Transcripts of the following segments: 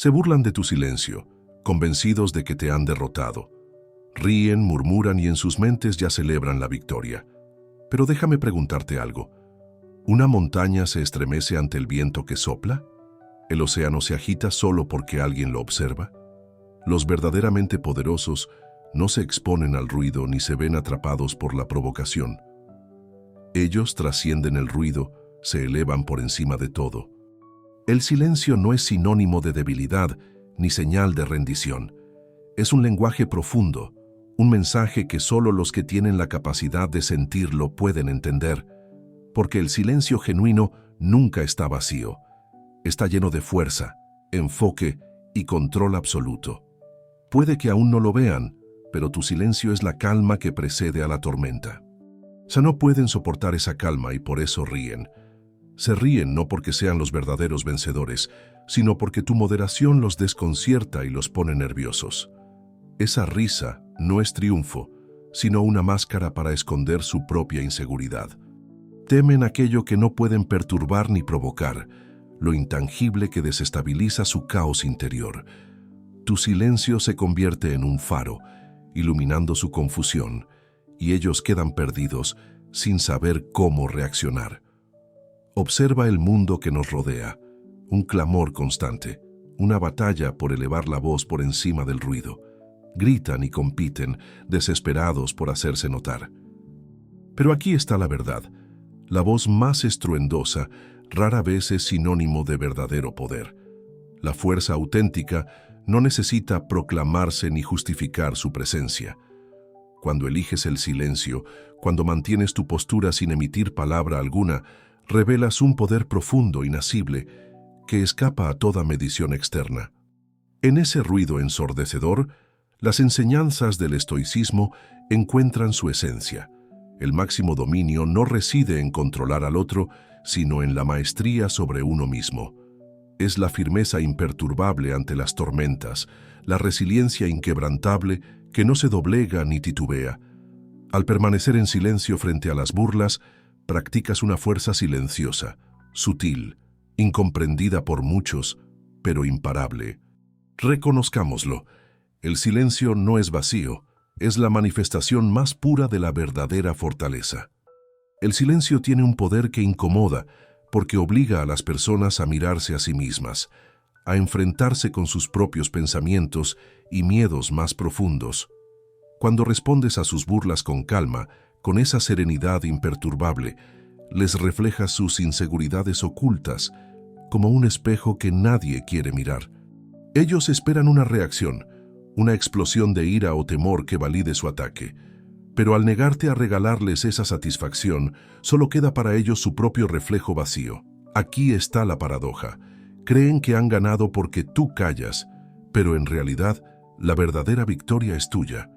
Se burlan de tu silencio, convencidos de que te han derrotado. Ríen, murmuran y en sus mentes ya celebran la victoria. Pero déjame preguntarte algo. ¿Una montaña se estremece ante el viento que sopla? ¿El océano se agita solo porque alguien lo observa? Los verdaderamente poderosos no se exponen al ruido ni se ven atrapados por la provocación. Ellos trascienden el ruido, se elevan por encima de todo. El silencio no es sinónimo de debilidad ni señal de rendición. Es un lenguaje profundo, un mensaje que solo los que tienen la capacidad de sentirlo pueden entender, porque el silencio genuino nunca está vacío. Está lleno de fuerza, enfoque y control absoluto. Puede que aún no lo vean, pero tu silencio es la calma que precede a la tormenta. No pueden soportar esa calma y por eso ríen. Se ríen no porque sean los verdaderos vencedores, sino porque tu moderación los desconcierta y los pone nerviosos. Esa risa no es triunfo, sino una máscara para esconder su propia inseguridad. Temen aquello que no pueden perturbar ni provocar, lo intangible que desestabiliza su caos interior. Tu silencio se convierte en un faro, iluminando su confusión, y ellos quedan perdidos sin saber cómo reaccionar. Observa el mundo que nos rodea, un clamor constante, una batalla por elevar la voz por encima del ruido. Gritan y compiten, desesperados por hacerse notar. Pero aquí está la verdad. La voz más estruendosa rara vez es sinónimo de verdadero poder. La fuerza auténtica no necesita proclamarse ni justificar su presencia. Cuando eliges el silencio, cuando mantienes tu postura sin emitir palabra alguna, revelas un poder profundo, inacible, que escapa a toda medición externa. En ese ruido ensordecedor, las enseñanzas del estoicismo encuentran su esencia. El máximo dominio no reside en controlar al otro, sino en la maestría sobre uno mismo. Es la firmeza imperturbable ante las tormentas, la resiliencia inquebrantable que no se doblega ni titubea. Al permanecer en silencio frente a las burlas, practicas una fuerza silenciosa, sutil, incomprendida por muchos, pero imparable. Reconozcámoslo, el silencio no es vacío, es la manifestación más pura de la verdadera fortaleza. El silencio tiene un poder que incomoda, porque obliga a las personas a mirarse a sí mismas, a enfrentarse con sus propios pensamientos y miedos más profundos. Cuando respondes a sus burlas con calma, con esa serenidad imperturbable, les reflejas sus inseguridades ocultas, como un espejo que nadie quiere mirar. Ellos esperan una reacción, una explosión de ira o temor que valide su ataque. Pero al negarte a regalarles esa satisfacción, solo queda para ellos su propio reflejo vacío. Aquí está la paradoja. Creen que han ganado porque tú callas, pero en realidad la verdadera victoria es tuya.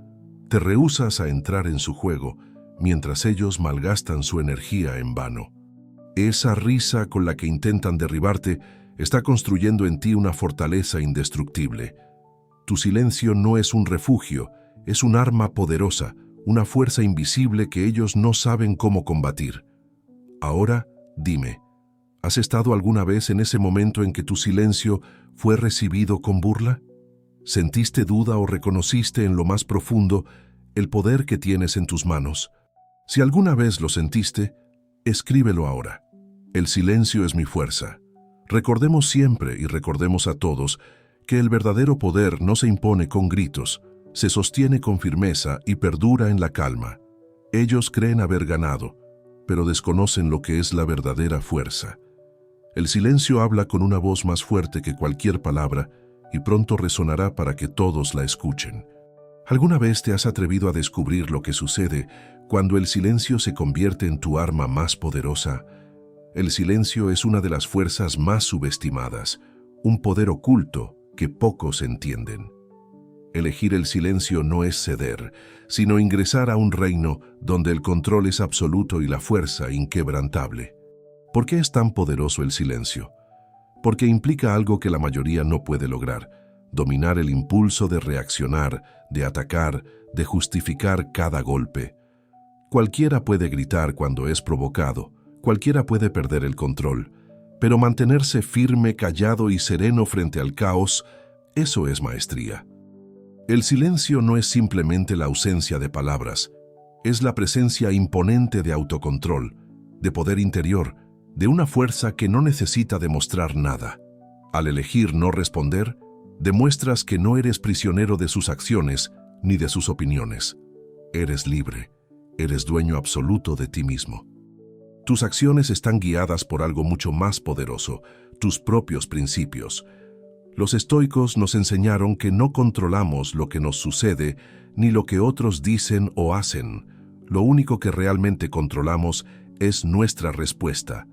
Te rehúsas a entrar en su juego, mientras ellos malgastan su energía en vano. Esa risa con la que intentan derribarte está construyendo en ti una fortaleza indestructible. Tu silencio no es un refugio, es un arma poderosa, una fuerza invisible que ellos no saben cómo combatir. Ahora, dime, ¿has estado alguna vez en ese momento en que tu silencio fue recibido con burla? ¿Sentiste duda o reconociste en lo más profundo el poder que tienes en tus manos? Si alguna vez lo sentiste, escríbelo ahora. El silencio es mi fuerza. Recordemos siempre y recordemos a todos que el verdadero poder no se impone con gritos, se sostiene con firmeza y perdura en la calma. Ellos creen haber ganado, pero desconocen lo que es la verdadera fuerza. El silencio habla con una voz más fuerte que cualquier palabra y pronto resonará para que todos la escuchen. ¿Alguna vez te has atrevido a descubrir lo que sucede cuando el silencio se convierte en tu arma más poderosa? El silencio es una de las fuerzas más subestimadas, un poder oculto que pocos entienden. Elegir el silencio no es ceder, sino ingresar a un reino donde el control es absoluto y la fuerza inquebrantable. ¿Por qué es tan poderoso el silencio? Porque implica algo que la mayoría no puede lograr: dominar el impulso de reaccionar, de atacar, de justificar cada golpe. Cualquiera puede gritar cuando es provocado, cualquiera puede perder el control, Pero mantenerse firme, callado y sereno frente al caos, eso es maestría. El silencio no es simplemente la ausencia de palabras, es la presencia imponente de autocontrol, de poder interior, de una fuerza que no necesita demostrar nada. Al elegir no responder, demuestras que no eres prisionero de sus acciones ni de sus opiniones. Eres libre, eres dueño absoluto de ti mismo. Tus acciones están guiadas por algo mucho más poderoso, tus propios principios. Los estoicos nos enseñaron que no controlamos lo que nos sucede ni lo que otros dicen o hacen. Lo único que realmente controlamos es nuestra respuesta.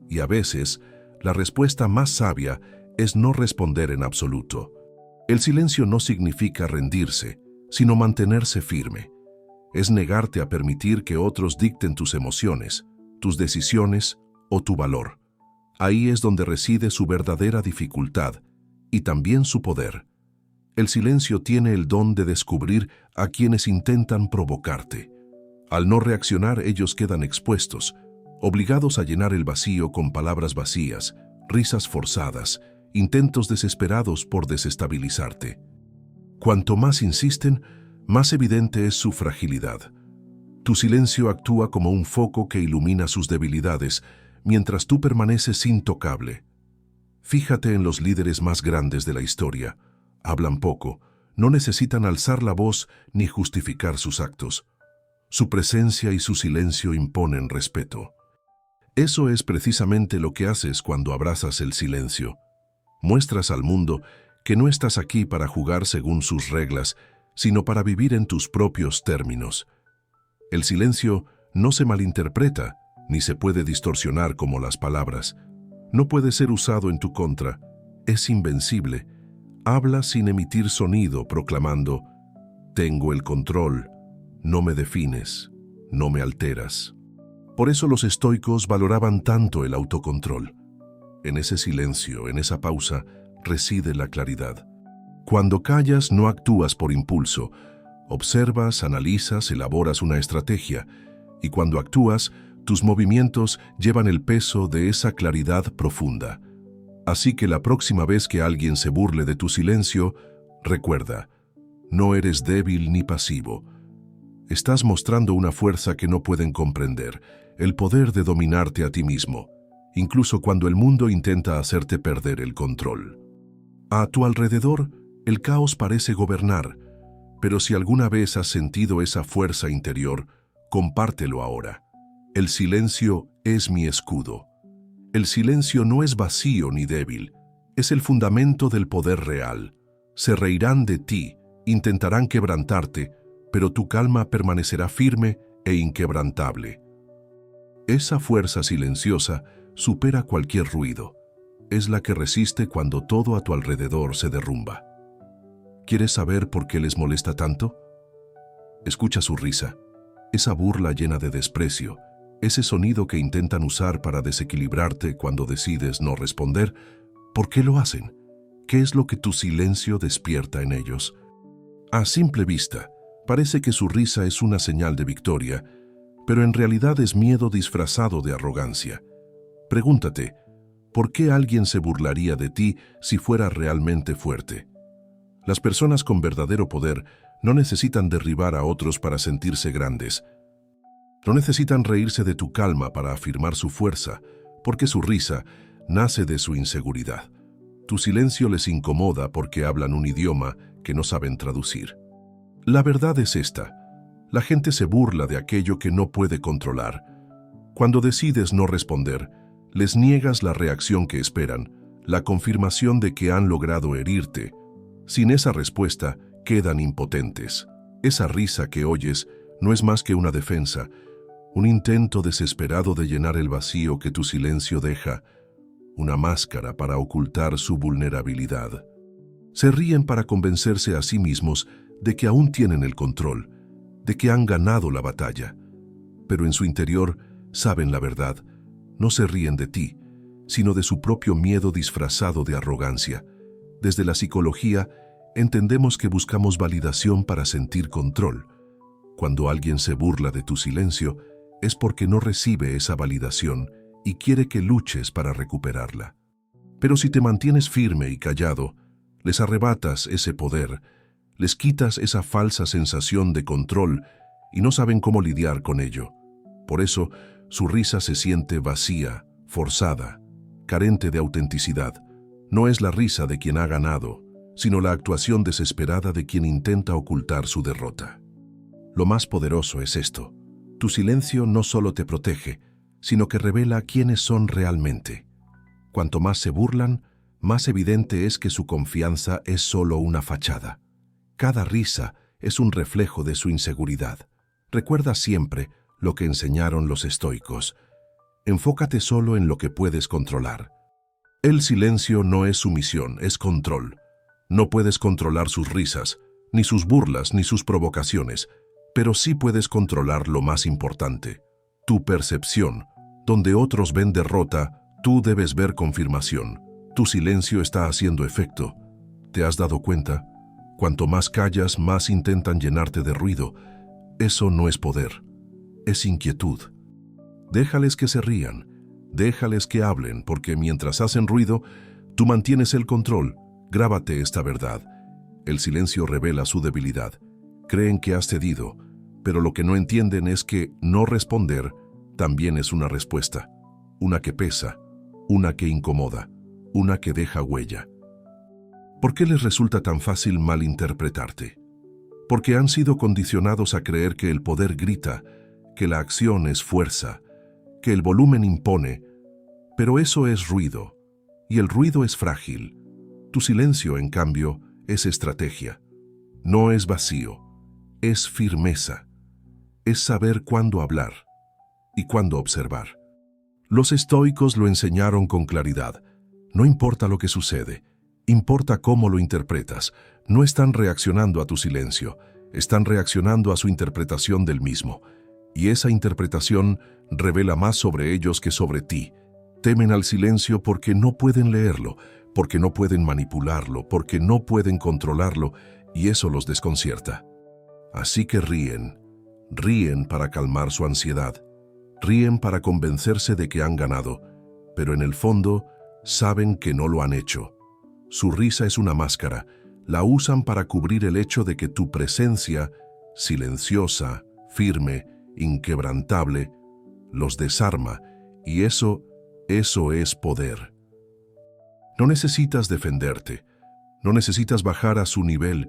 Y a veces, la respuesta más sabia es no responder en absoluto. El silencio no significa rendirse, sino mantenerse firme. Es negarte a permitir que otros dicten tus emociones, tus decisiones o tu valor. Ahí es donde reside su verdadera dificultad y también su poder. El silencio tiene el don de descubrir a quienes intentan provocarte. Al no reaccionar, ellos quedan expuestos, obligados a llenar el vacío con palabras vacías, risas forzadas, intentos desesperados por desestabilizarte. Cuanto más insisten, más evidente es su fragilidad. Tu silencio actúa como un foco que ilumina sus debilidades, mientras tú permaneces intocable. Fíjate en los líderes más grandes de la historia. Hablan poco, no necesitan alzar la voz ni justificar sus actos. Su presencia y su silencio imponen respeto. Eso es precisamente lo que haces cuando abrazas el silencio. Muestras al mundo que no estás aquí para jugar según sus reglas, sino para vivir en tus propios términos. El silencio no se malinterpreta, ni se puede distorsionar como las palabras. No puede ser usado en tu contra. Es invencible. Habla sin emitir sonido, proclamando: «Tengo el control. No me defines. No me alteras». Por eso los estoicos valoraban tanto el autocontrol. En ese silencio, en esa pausa, reside la claridad. Cuando callas, no actúas por impulso. Observas, analizas, elaboras una estrategia. Y cuando actúas, tus movimientos llevan el peso de esa claridad profunda. Así que la próxima vez que alguien se burle de tu silencio, recuerda: no eres débil ni pasivo. Estás mostrando una fuerza que no pueden comprender, el poder de dominarte a ti mismo, incluso cuando el mundo intenta hacerte perder el control. A tu alrededor, el caos parece gobernar, pero si alguna vez has sentido esa fuerza interior, compártelo ahora. El silencio es mi escudo. El silencio no es vacío ni débil, es el fundamento del poder real. Se reirán de ti, intentarán quebrantarte, pero tu calma permanecerá firme e inquebrantable. Esa fuerza silenciosa supera cualquier ruido. Es la que resiste cuando todo a tu alrededor se derrumba. ¿Quieres saber por qué les molesta tanto? Escucha su risa, esa burla llena de desprecio, ese sonido que intentan usar para desequilibrarte cuando decides no responder. ¿Por qué lo hacen? ¿Qué es lo que tu silencio despierta en ellos? A simple vista, parece que su risa es una señal de victoria, pero en realidad es miedo disfrazado de arrogancia. Pregúntate, ¿por qué alguien se burlaría de ti si fuera realmente fuerte? Las personas con verdadero poder no necesitan derribar a otros para sentirse grandes. No necesitan reírse de tu calma para afirmar su fuerza, porque su risa nace de su inseguridad. Tu silencio les incomoda porque hablan un idioma que no saben traducir. La verdad es esta: la gente se burla de aquello que no puede controlar. Cuando decides no responder, les niegas la reacción que esperan, la confirmación de que han logrado herirte. Sin esa respuesta, quedan impotentes. Esa risa que oyes no es más que una defensa, un intento desesperado de llenar el vacío que tu silencio deja, una máscara para ocultar su vulnerabilidad. Se ríen para convencerse a sí mismos de que aún tienen el control, de que han ganado la batalla. Pero en su interior saben la verdad. No se ríen de ti, sino de su propio miedo disfrazado de arrogancia. Desde la psicología, entendemos que buscamos validación para sentir control. Cuando alguien se burla de tu silencio, es porque no recibe esa validación y quiere que luches para recuperarla. Pero si te mantienes firme y callado, les arrebatas ese poder, les quitas esa falsa sensación de control y no saben cómo lidiar con ello. Por eso, su risa se siente vacía, forzada, carente de autenticidad. No es la risa de quien ha ganado, sino la actuación desesperada de quien intenta ocultar su derrota. Lo más poderoso es esto: tu silencio no solo te protege, sino que revela quiénes son realmente. Cuanto más se burlan, más evidente es que su confianza es solo una fachada. Cada risa es un reflejo de su inseguridad. Recuerda siempre lo que enseñaron los estoicos: enfócate solo en lo que puedes controlar. El silencio no es sumisión, es control. No puedes controlar sus risas, ni sus burlas, ni sus provocaciones, pero sí puedes controlar lo más importante: tu percepción. Donde otros ven derrota, tú debes ver confirmación. Tu silencio está haciendo efecto. ¿Te has dado cuenta? Cuanto más callas, más intentan llenarte de ruido. Eso no es poder, es inquietud. Déjales que se rían, déjales que hablen, porque mientras hacen ruido, tú mantienes el control. Grábate esta verdad: el silencio revela su debilidad. Creen que has cedido, pero lo que no entienden es que no responder también es una respuesta. Una que pesa, una que incomoda, una que deja huella. ¿Por qué les resulta tan fácil malinterpretarte? Porque han sido condicionados a creer que el poder grita, que la acción es fuerza, que el volumen impone, pero eso es ruido, y el ruido es frágil. Tu silencio, en cambio, es estrategia. No es vacío, es firmeza, es saber cuándo hablar y cuándo observar. Los estoicos lo enseñaron con claridad. No importa lo que sucede, importa cómo lo interpretas. No están reaccionando a tu silencio, están reaccionando a su interpretación del mismo. Y esa interpretación revela más sobre ellos que sobre ti. Temen al silencio porque no pueden leerlo, porque no pueden manipularlo, porque no pueden controlarlo, y eso los desconcierta. Así que ríen, ríen para calmar su ansiedad, ríen para convencerse de que han ganado, pero en el fondo saben que no lo han hecho. Su risa es una máscara, la usan para cubrir el hecho de que tu presencia, silenciosa, firme, inquebrantable, los desarma, y eso es poder. No necesitas defenderte, no necesitas bajar a su nivel.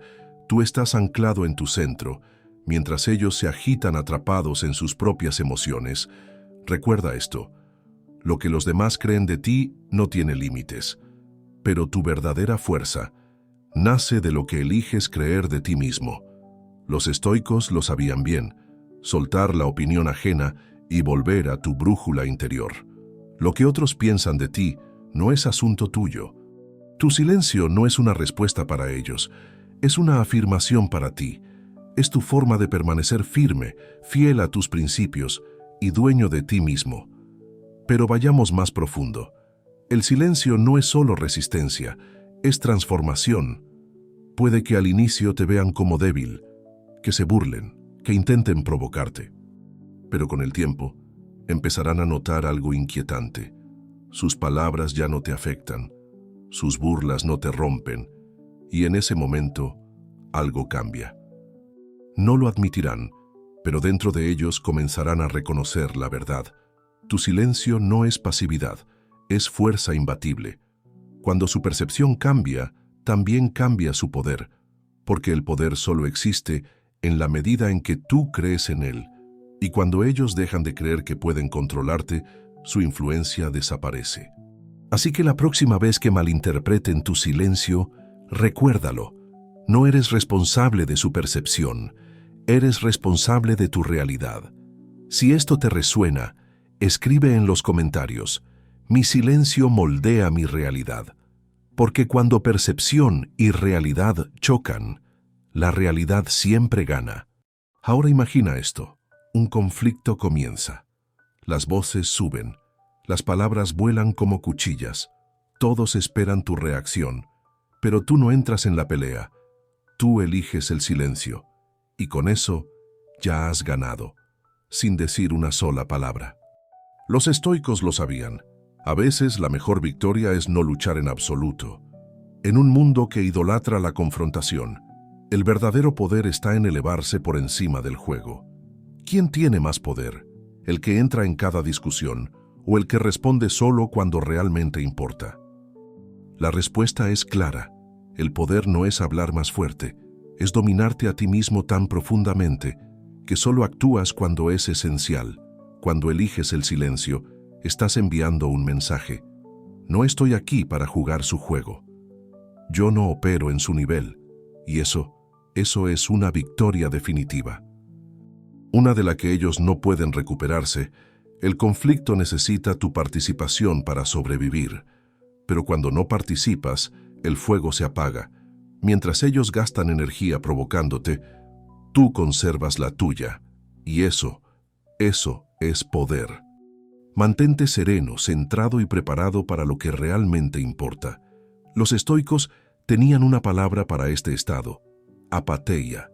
Tú estás anclado en tu centro, mientras ellos se agitan atrapados en sus propias emociones. Recuerda esto: lo que los demás creen de ti no tiene límites, pero tu verdadera fuerza nace de lo que eliges creer de ti mismo. Los estoicos lo sabían bien: soltar la opinión ajena y volver a tu brújula interior. Lo que otros piensan de ti no es asunto tuyo. Tu silencio no es una respuesta para ellos, es una afirmación para ti. Es tu forma de permanecer firme, fiel a tus principios y dueño de ti mismo. Pero vayamos más profundo. El silencio no es solo resistencia, es transformación. Puede que al inicio te vean como débil, que se burlen, que intenten provocarte. Pero con el tiempo, empezarán a notar algo inquietante. Sus palabras ya no te afectan, sus burlas no te rompen, y en ese momento, algo cambia. No lo admitirán, pero dentro de ellos comenzarán a reconocer la verdad. Tu silencio no es pasividad, es fuerza imbatible. Cuando su percepción cambia, también cambia su poder, porque el poder solo existe en la medida en que tú crees en él, y cuando ellos dejan de creer que pueden controlarte, su influencia desaparece. Así que la próxima vez que malinterpreten tu silencio, recuérdalo: no eres responsable de su percepción, eres responsable de tu realidad. Si esto te resuena, escribe en los comentarios: mi silencio moldea mi realidad. Porque cuando percepción y realidad chocan, la realidad siempre gana. Ahora imagina esto: un conflicto comienza. Las voces suben, las palabras vuelan como cuchillas. Todos esperan tu reacción, pero tú no entras en la pelea. Tú eliges el silencio, y con eso ya has ganado, sin decir una sola palabra. Los estoicos lo sabían. A veces la mejor victoria es no luchar en absoluto. En un mundo que idolatra la confrontación, el verdadero poder está en elevarse por encima del juego. ¿Quién tiene más poder? ¿El que entra en cada discusión o el que responde solo cuando realmente importa? La respuesta es clara. El poder no es hablar más fuerte, es dominarte a ti mismo tan profundamente que solo actúas cuando es esencial. Cuando eliges el silencio, estás enviando un mensaje. No estoy aquí para jugar su juego. Yo no opero en su nivel, y eso es una victoria definitiva. Una de la que ellos no pueden recuperarse. El conflicto necesita tu participación para sobrevivir, pero cuando no participas, el fuego se apaga. Mientras ellos gastan energía provocándote, tú conservas la tuya, y eso es poder. Mantente sereno, centrado y preparado para lo que realmente importa. Los estoicos tenían una palabra para este estado: apatheia.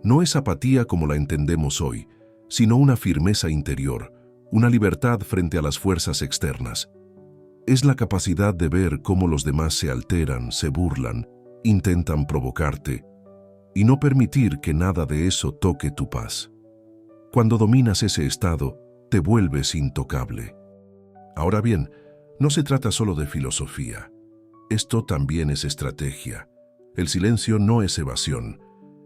No es apatía como la entendemos hoy, sino una firmeza interior, una libertad frente a las fuerzas externas. Es la capacidad de ver cómo los demás se alteran, se burlan, intentan provocarte, y no permitir que nada de eso toque tu paz. Cuando dominas ese estado, te vuelves intocable. Ahora bien, no se trata solo de filosofía. Esto también es estrategia. El silencio no es evasión.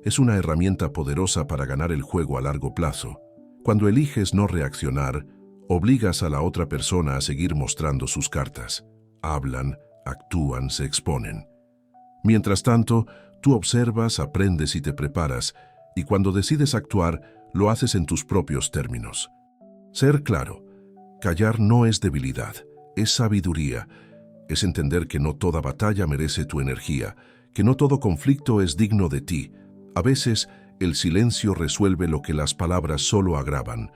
Es una herramienta poderosa para ganar el juego a largo plazo. Cuando eliges no reaccionar, obligas a la otra persona a seguir mostrando sus cartas. Hablan, actúan, se exponen. Mientras tanto, tú observas, aprendes y te preparas, y cuando decides actuar, lo haces en tus propios términos. Ser claro, callar no es debilidad, es sabiduría. Es entender que no toda batalla merece tu energía, que no todo conflicto es digno de ti. A veces, el silencio resuelve lo que las palabras solo agravan,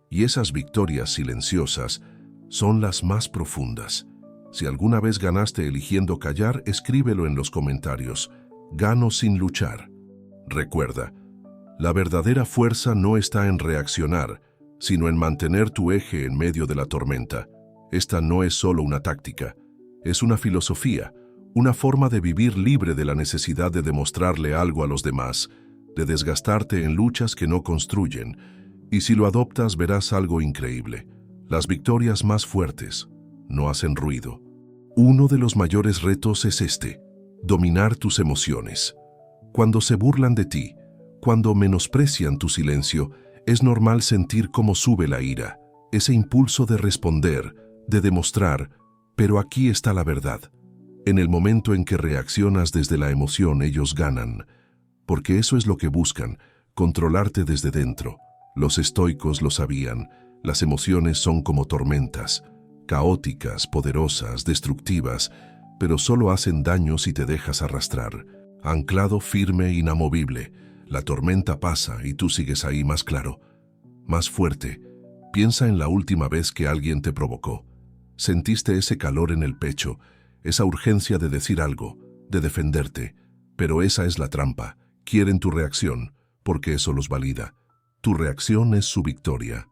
y esas victorias silenciosas son las más profundas. Si alguna vez ganaste eligiendo callar, escríbelo en los comentarios. Gano sin luchar. Recuerda, la verdadera fuerza no está en reaccionar, sino en mantener tu eje en medio de la tormenta. Esta no es solo una táctica, es una filosofía, una forma de vivir libre de la necesidad de demostrarle algo a los demás, de desgastarte en luchas que no construyen, y si lo adoptas verás algo increíble. Las victorias más fuertes no hacen ruido. Uno de los mayores retos es este: dominar tus emociones. Cuando se burlan de ti, cuando menosprecian tu silencio, es normal sentir cómo sube la ira, ese impulso de responder, de demostrar, pero aquí está la verdad. En el momento en que reaccionas desde la emoción, ellos ganan, porque eso es lo que buscan, controlarte desde dentro. Los estoicos lo sabían, las emociones son como tormentas, caóticas, poderosas, destructivas, pero solo hacen daño si te dejas arrastrar. Anclado firme, inamovible, la tormenta pasa y tú sigues ahí más claro, más fuerte. Piensa en la última vez que alguien te provocó. Sentiste ese calor en el pecho, esa urgencia de decir algo, de defenderte, pero esa es la trampa. Quieren tu reacción, porque eso los valida. Tu reacción es su victoria.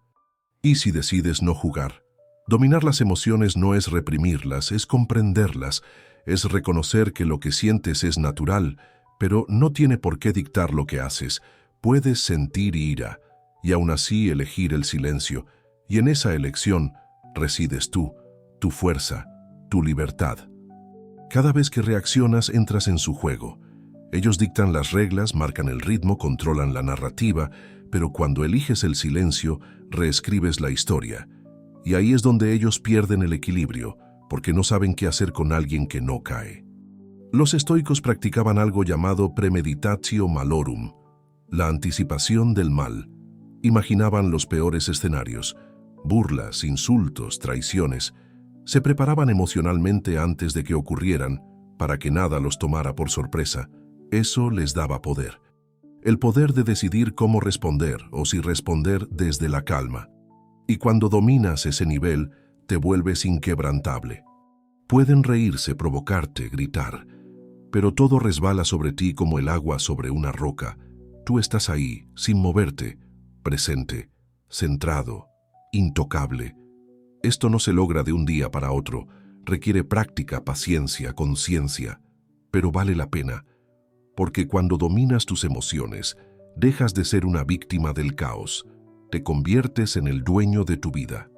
¿Y si decides no jugar? Dominar las emociones no es reprimirlas, es comprenderlas, es reconocer que lo que sientes es natural, pero no tiene por qué dictar lo que haces. Puedes sentir ira, y aún así elegir el silencio, y en esa elección resides tú, tu fuerza, tu libertad. Cada vez que reaccionas entras en su juego. Ellos dictan las reglas, marcan el ritmo, controlan la narrativa, pero cuando eliges el silencio, reescribes la historia. Y ahí es donde ellos pierden el equilibrio, porque no saben qué hacer con alguien que no cae. Los estoicos practicaban algo llamado premeditatio malorum, la anticipación del mal. Imaginaban los peores escenarios, burlas, insultos, traiciones. Se preparaban emocionalmente antes de que ocurrieran, para que nada los tomara por sorpresa. Eso les daba poder. El poder de decidir cómo responder o si responder desde la calma. Y cuando dominas ese nivel, te vuelves inquebrantable. Pueden reírse, provocarte, gritar, pero todo resbala sobre ti como el agua sobre una roca. Tú estás ahí, sin moverte, presente, centrado, intocable. Esto no se logra de un día para otro. Requiere práctica, paciencia, conciencia. Pero vale la pena, porque cuando dominas tus emociones, dejas de ser una víctima del caos. Te conviertes en el dueño de tu vida.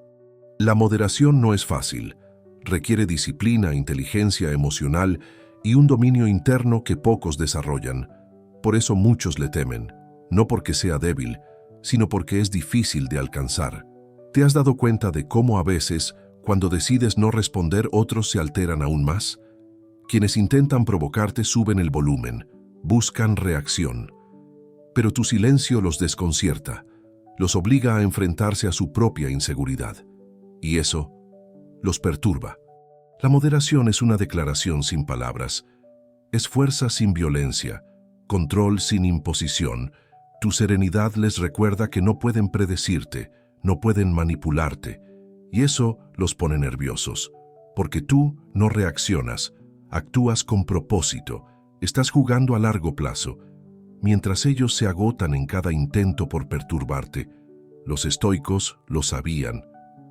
La moderación no es fácil. Requiere disciplina, inteligencia emocional y un dominio interno que pocos desarrollan. Por eso muchos le temen, no porque sea débil, sino porque es difícil de alcanzar. ¿Te has dado cuenta de cómo a veces, cuando decides no responder, otros se alteran aún más? Quienes intentan provocarte suben el volumen, buscan reacción. Pero tu silencio los desconcierta, los obliga a enfrentarse a su propia inseguridad. Y eso los perturba. La moderación es una declaración sin palabras. Es fuerza sin violencia, control sin imposición. Tu serenidad les recuerda que no pueden predecirte, no pueden manipularte. Y eso los pone nerviosos, porque tú no reaccionas, actúas con propósito, estás jugando a largo plazo. Mientras ellos se agotan en cada intento por perturbarte, los estoicos lo sabían.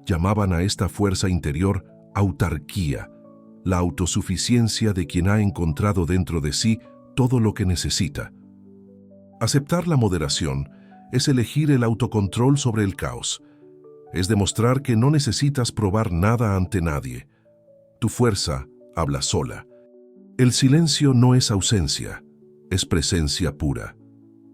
Llamaban a esta fuerza interior autarquía, la autosuficiencia de quien ha encontrado dentro de sí todo lo que necesita. Aceptar la moderación es elegir el autocontrol sobre el caos. Es demostrar que no necesitas probar nada ante nadie. Tu fuerza habla sola. El silencio no es ausencia, es presencia pura.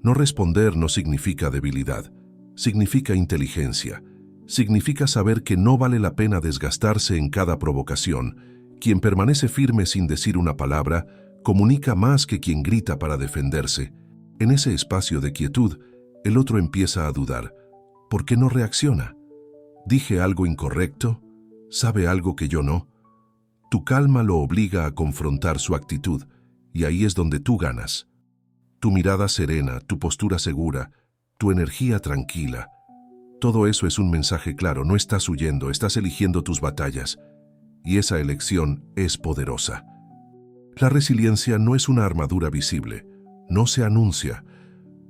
No responder no significa debilidad, significa inteligencia. Significa saber que no vale la pena desgastarse en cada provocación. Quien permanece firme sin decir una palabra, comunica más que quien grita para defenderse. En ese espacio de quietud, el otro empieza a dudar. ¿Por qué no reacciona? ¿Dije algo incorrecto? ¿Sabe algo que yo no? Tu calma lo obliga a confrontar su actitud, y ahí es donde tú ganas. Tu mirada serena, tu postura segura, tu energía tranquila. Todo eso es un mensaje claro, no estás huyendo, estás eligiendo tus batallas. Y esa elección es poderosa. La resiliencia no es una armadura visible, no se anuncia.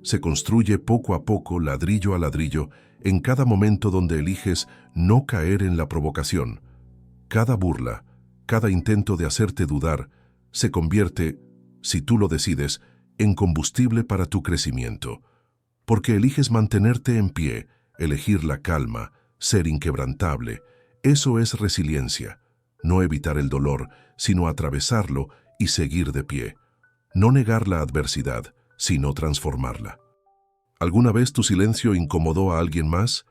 Se construye poco a poco, ladrillo a ladrillo, en cada momento donde eliges no caer en la provocación. Cada burla, cada intento de hacerte dudar, se convierte, si tú lo decides, en combustible para tu crecimiento. Porque eliges mantenerte en pie, elegir la calma, ser inquebrantable. Eso es resiliencia. No evitar el dolor, sino atravesarlo y seguir de pie. No negar la adversidad, sino transformarla. ¿Alguna vez tu silencio incomodó a alguien más?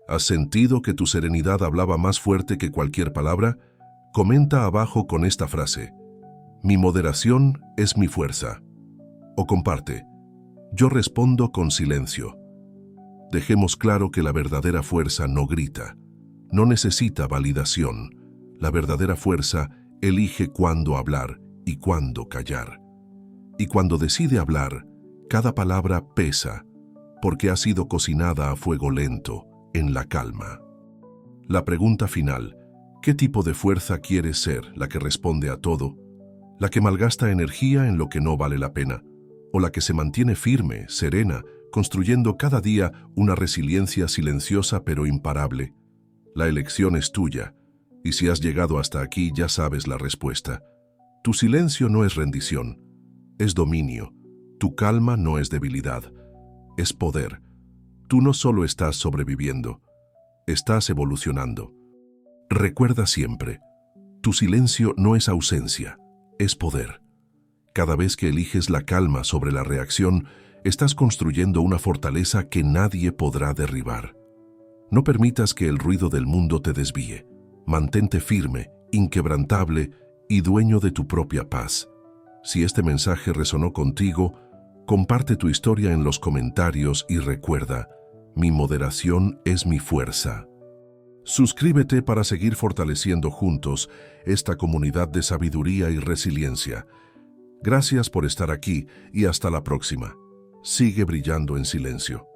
¿Has sentido que tu serenidad hablaba más fuerte que cualquier palabra? Comenta abajo con esta frase: mi moderación es mi fuerza. O comparte: yo respondo con silencio. Dejemos claro que la verdadera fuerza no grita, no necesita validación. La verdadera fuerza elige cuándo hablar y cuándo callar. Y cuando decide hablar, cada palabra pesa, porque ha sido cocinada a fuego lento, en la calma. La pregunta final: ¿qué tipo de fuerza quieres ser? ¿La que responde a todo? ¿La que malgasta energía en lo que no vale la pena? ¿O la que se mantiene firme, serena, construyendo cada día una resiliencia silenciosa pero imparable? La elección es tuya, y si has llegado hasta aquí ya sabes la respuesta. Tu silencio no es rendición, es dominio. Tu calma no es debilidad, es poder. Tú no solo estás sobreviviendo, estás evolucionando. Recuerda siempre, tu silencio no es ausencia, es poder. Cada vez que eliges la calma sobre la reacción, estás construyendo una fortaleza que nadie podrá derribar. No permitas que el ruido del mundo te desvíe. Mantente firme, inquebrantable y dueño de tu propia paz. Si este mensaje resonó contigo, comparte tu historia en los comentarios y recuerda, mi moderación es mi fuerza. Suscríbete para seguir fortaleciendo juntos esta comunidad de sabiduría y resiliencia. Gracias por estar aquí y hasta la próxima. Sigue brillando en silencio.